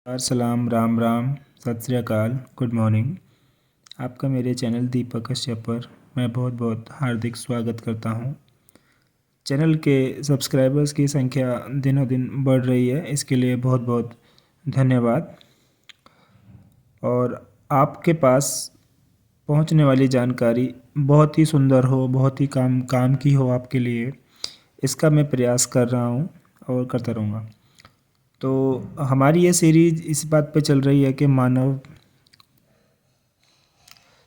सलाम, राम राम, सत श्री अकाल, गुड मॉर्निंग। आपका मेरे चैनल दीपक कश्यप पर मैं बहुत बहुत हार्दिक स्वागत करता हूं। चैनल के सब्सक्राइबर्स की संख्या दिनों दिन बढ़ रही है, इसके लिए बहुत बहुत धन्यवाद। और आपके पास पहुंचने वाली जानकारी बहुत ही सुंदर हो, बहुत ही काम काम की हो आपके लिए, इसका मैं प्रयास कर रहा हूं और करता रहूँगा। तो हमारी ये सीरीज़ इस बात पे चल रही है कि मानव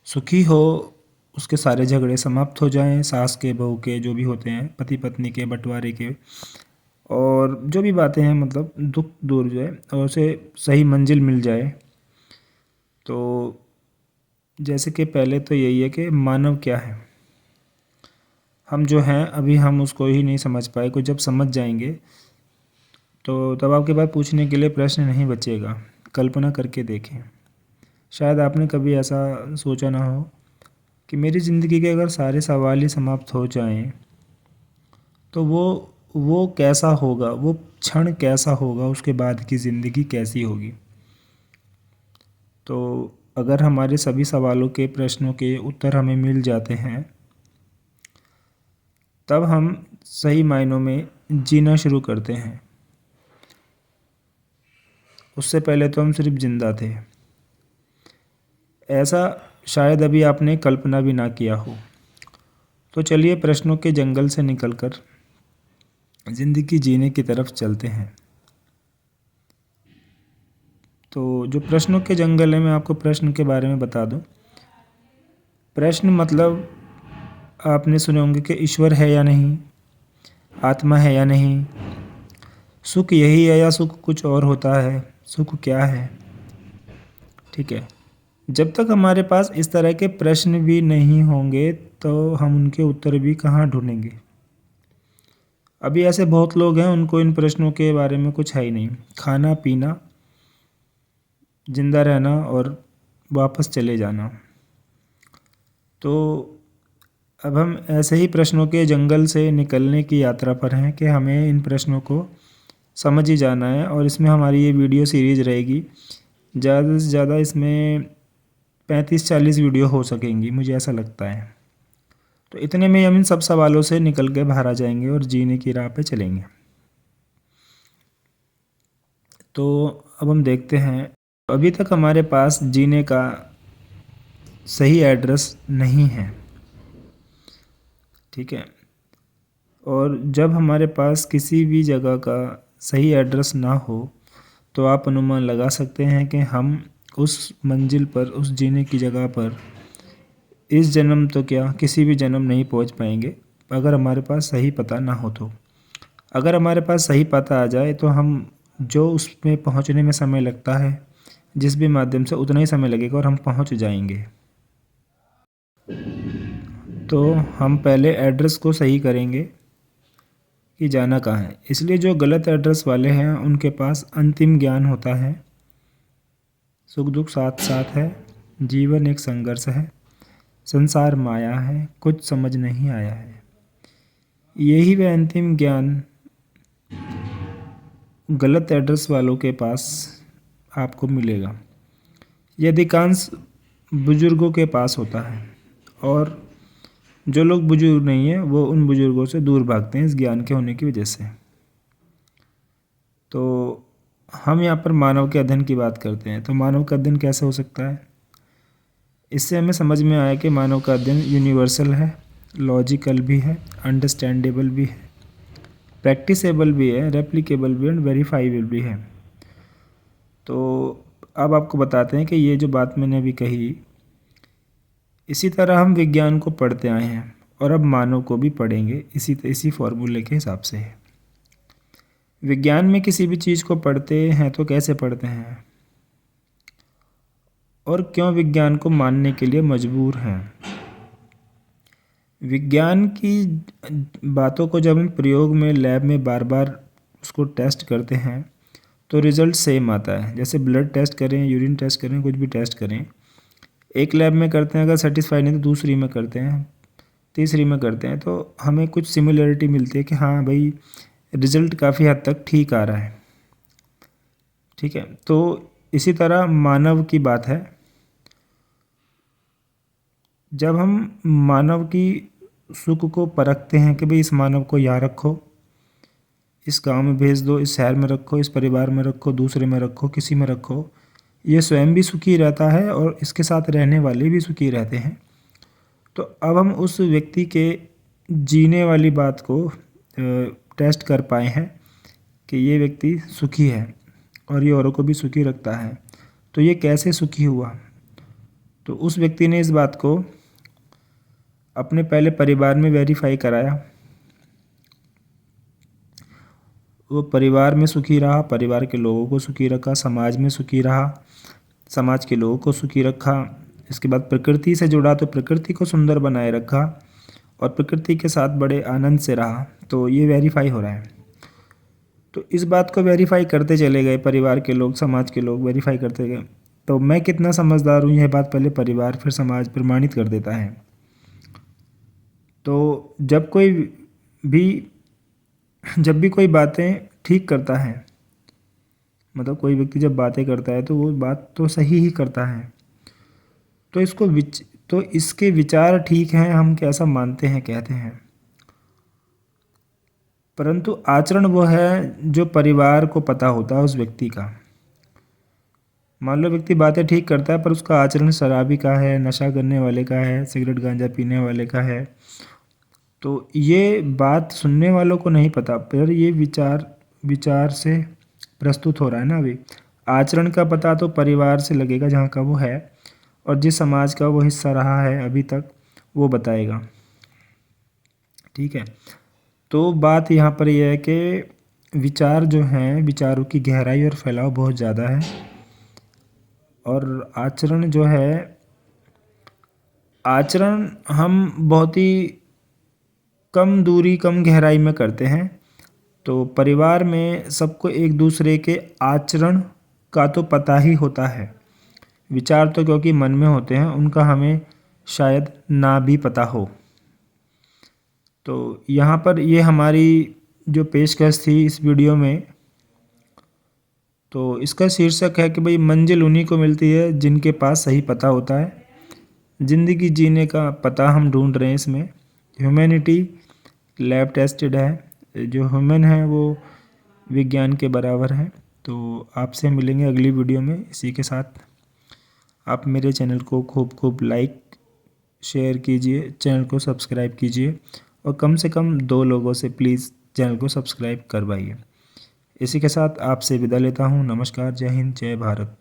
सुखी हो, उसके सारे झगड़े समाप्त हो जाएं, सास के बहू के जो भी होते हैं, पति पत्नी के बंटवारे के, और जो भी बातें हैं मतलब दुख दूर हो जाए और उसे सही मंजिल मिल जाए। तो जैसे कि पहले तो यही है कि मानव क्या है। हम जो हैं अभी हम उसको ही नहीं समझ पाए, को जब समझ जाएंगे तो तब आपके पास पूछने के लिए प्रश्न नहीं बचेगा। कल्पना करके देखें, शायद आपने कभी ऐसा सोचा ना हो कि मेरी ज़िंदगी के अगर सारे सवाल ही समाप्त हो जाएं तो वो कैसा होगा, वो क्षण कैसा होगा, उसके बाद की ज़िंदगी कैसी होगी। तो अगर हमारे सभी सवालों के प्रश्नों के उत्तर हमें मिल जाते हैं तब हम सही मायनों में जीना शुरू करते हैं। उससे पहले तो हम सिर्फ जिंदा थे। ऐसा शायद अभी आपने कल्पना भी ना किया हो। तो चलिए प्रश्नों के जंगल से निकलकर ज़िंदगी जीने की तरफ चलते हैं। तो जो प्रश्नों के जंगल है, मैं आपको प्रश्न के बारे में बता दूं। प्रश्न मतलब आपने सुने होंगे कि ईश्वर है या नहीं, आत्मा है या नहीं, सुख यही है या सुख कुछ और होता है, सुख क्या है। ठीक है, जब तक हमारे पास इस तरह के प्रश्न भी नहीं होंगे तो हम उनके उत्तर भी कहाँ ढूंढेंगे। अभी ऐसे बहुत लोग हैं उनको इन प्रश्नों के बारे में कुछ है ही नहीं। खाना पीना, जिंदा रहना और वापस चले जाना। तो अब हम ऐसे ही प्रश्नों के जंगल से निकलने की यात्रा पर हैं कि हमें इन प्रश्नों को समझ ही जाना है। और इसमें हमारी ये वीडियो सीरीज़ रहेगी, ज़्यादा से ज़्यादा इसमें 35-40 वीडियो हो सकेंगी, मुझे ऐसा लगता है। तो इतने में हम इन सब सवालों से निकल के बाहर आ जाएंगे और जीने की राह पे चलेंगे। तो अब हम देखते हैं, अभी तक हमारे पास जीने का सही एड्रेस नहीं है। ठीक है, और जब हमारे पास किसी भी जगह का सही एड्रेस ना हो तो आप अनुमान लगा सकते हैं कि हम उस मंजिल पर, उस जीने की जगह पर इस जन्म तो क्या किसी भी जन्म नहीं पहुंच पाएंगे अगर हमारे पास सही पता ना हो। तो अगर हमारे पास सही पता आ जाए तो हम जो उसमें पहुंचने में समय लगता है, जिस भी माध्यम से, उतना ही समय लगेगा और हम पहुंच जाएंगे। तो हम पहले एड्रेस को सही करेंगे कि जाना कहाँ है। इसलिए जो गलत एड्रेस वाले हैं उनके पास अंतिम ज्ञान होता है, सुख दुख साथ साथ है, जीवन एक संघर्ष है, संसार माया है, कुछ समझ नहीं आया है। यही वह अंतिम ज्ञान गलत एड्रेस वालों के पास आपको मिलेगा। यह अधिकांश बुजुर्गों के पास होता है, और जो लोग बुजुर्ग नहीं हैं वो उन बुजुर्गों से दूर भागते हैं इस ज्ञान के होने की वजह से। तो हम यहाँ पर मानव के अध्ययन की बात करते हैं। तो मानव का अध्ययन कैसे हो सकता है? इससे हमें समझ में आया कि मानव का अध्ययन यूनिवर्सल है, लॉजिकल भी है, अंडरस्टैंडेबल भी है, प्रैक्टिसेबल भी है, रेप्लिकेबल भी है, वेरीफाइबल भी है। तो अब आपको बताते हैं कि ये जो बात मैंने अभी कही, इसी तरह हम विज्ञान को पढ़ते आए हैं और अब मानव को भी पढ़ेंगे इसी फॉर्मूले के हिसाब से। विज्ञान में किसी भी चीज़ को पढ़ते हैं तो कैसे पढ़ते हैं और क्यों विज्ञान को मानने के लिए मजबूर हैं। विज्ञान की बातों को जब हम प्रयोग में, लैब में बार बार उसको टेस्ट करते हैं तो रिज़ल्ट सेम आता है। जैसे ब्लड टेस्ट करें, यूरिन टेस्ट करें, कुछ भी टेस्ट करें, एक लैब में करते हैं, अगर सेटिस्फाई नहीं तो दूसरी में करते हैं, तीसरी में करते हैं, तो हमें कुछ सिमिलरिटी मिलती है कि हाँ भाई रिज़ल्ट काफ़ी हद तक ठीक आ रहा है। ठीक है। तो इसी तरह मानव की बात है। जब हम मानव की सुख को परखते हैं कि भाई इस मानव को यहाँ रखो, इस गांव में भेज दो, इस शहर में रखो, इस परिवार में रखो, दूसरे में रखो, किसी में रखो, ये स्वयं भी सुखी रहता है और इसके साथ रहने वाले भी सुखी रहते हैं। तो अब हम उस व्यक्ति के जीने वाली बात को टेस्ट कर पाए हैं कि ये व्यक्ति सुखी है और ये औरों को भी सुखी रखता है। तो ये कैसे सुखी हुआ? तो उस व्यक्ति ने इस बात को अपने पहले परिवार में वेरीफाई कराया। वो परिवार में सुखी रहा, परिवार के लोगों को सुखी रखा, समाज में सुखी रहा, समाज के लोगों को सुखी रखा। इसके बाद प्रकृति से जुड़ा तो प्रकृति को सुंदर बनाए रखा और प्रकृति के साथ बड़े आनंद से रहा। तो ये वेरीफाई हो रहा है। तो इस बात को वेरीफाई करते चले गए परिवार के लोग, समाज के लोग वेरीफाई करते गए। तो मैं कितना समझदार हूँ यह बात पहले परिवार फिर समाज प्रमाणित कर देता है। तो जब भी कोई बातें ठीक करता है, मतलब कोई व्यक्ति जब बातें करता है तो वो बात तो सही ही करता है। तो इसके विचार ठीक हैं, हम कैसा मानते हैं, कहते हैं, परंतु आचरण वो है जो परिवार को पता होता है उस व्यक्ति का। मान लो व्यक्ति बातें ठीक करता है पर उसका आचरण शराबी का है, नशा करने वाले का है, सिगरेट गांजा पीने वाले का है, तो ये बात सुनने वालों को नहीं पता, पर ये विचार से प्रस्तुत हो रहा है ना। अभी आचरण का पता तो परिवार से लगेगा जहाँ का वो है, और जिस समाज का वो हिस्सा रहा है अभी तक वो बताएगा। ठीक है। तो बात यहाँ पर यह है कि विचार जो हैं, विचारों की गहराई और फैलाव बहुत ज़्यादा है, और आचरण जो है, आचरण हम बहुत ही कम दूरी कम गहराई में करते हैं। तो परिवार में सबको एक दूसरे के आचरण का तो पता ही होता है, विचार तो क्योंकि मन में होते हैं उनका हमें शायद ना भी पता हो। तो यहाँ पर ये हमारी जो पेशकश थी इस वीडियो में, तो इसका शीर्षक है कि भाई मंजिल उन्हीं को मिलती है जिनके पास सही पता होता है। ज़िंदगी जीने का पता हम ढूंढ रहे हैं इसमें। ह्यूमैनिटी लैब टेस्टेड है, जो ह्यूमन है वो विज्ञान के बराबर है। तो आपसे मिलेंगे अगली वीडियो में। इसी के साथ आप मेरे चैनल को खूब लाइक शेयर कीजिए, चैनल को सब्सक्राइब कीजिए, और कम से कम 2 लोगों से प्लीज़ चैनल को सब्सक्राइब करवाइए। इसी के साथ आपसे विदा लेता हूँ। नमस्कार, जय हिंद, जय भारत।